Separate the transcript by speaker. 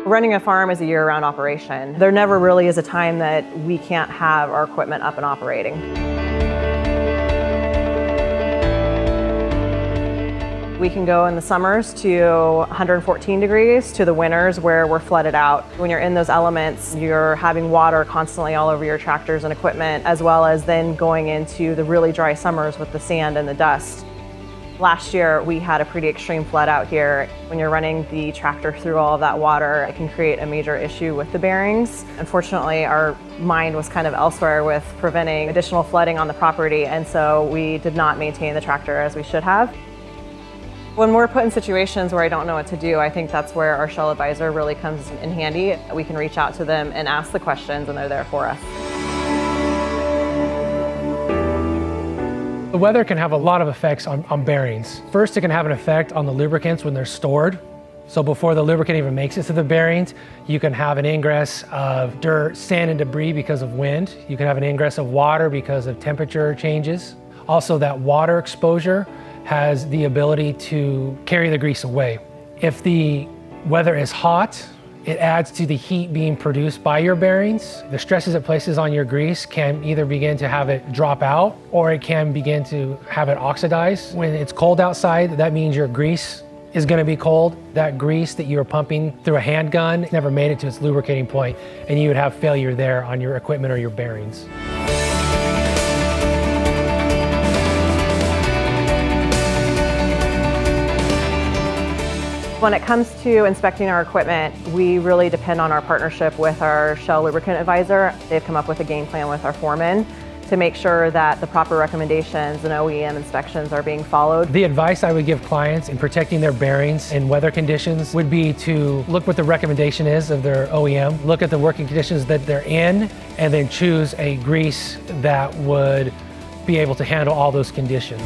Speaker 1: Running a farm is a year-round operation. There never really is a time that we can't have our equipment up and operating. We can go in the summers to 114 degrees to the winters where we're flooded out. When you're in those elements, you're having water constantly all over your tractors and equipment, as well as then going into the really dry summers with the sand and the dust. Last year, we had a pretty extreme flood out here. When you're running the tractor through all of that water, it can create a major issue with the bearings. Unfortunately, our mind was kind of elsewhere with preventing additional flooding on the property, and so we did not maintain the tractor as we should have. When we're put in situations where I don't know what to do, I think that's where our Shell advisor really comes in handy. We can reach out to them and ask the questions, and they're there for us.
Speaker 2: The weather can have a lot of effects on bearings. First, it can have an effect on the lubricants when they're stored. So before the lubricant even makes it to the bearings, you can have an ingress of dirt, sand, and debris because of wind. You can have an ingress of water because of temperature changes. Also, that water exposure has the ability to carry the grease away. If the weather is hot, it adds to the heat being produced by your bearings. The stresses it places on your grease can either begin to have it drop out, or it can begin to have it oxidize. When it's cold outside, that means your grease is going to be cold. That grease that you're pumping through a handgun never made it to its lubricating point, and you would have failure there on your equipment or your bearings.
Speaker 1: When it comes to inspecting our equipment, we really depend on our partnership with our Shell Lubricant advisor. They've come up with a game plan with our foreman to make sure that the proper recommendations and OEM inspections are being followed.
Speaker 2: The advice I would give clients in protecting their bearings in weather conditions would be to look what the recommendation is of their OEM, look at the working conditions that they're in, and then choose a grease that would be able to handle all those conditions.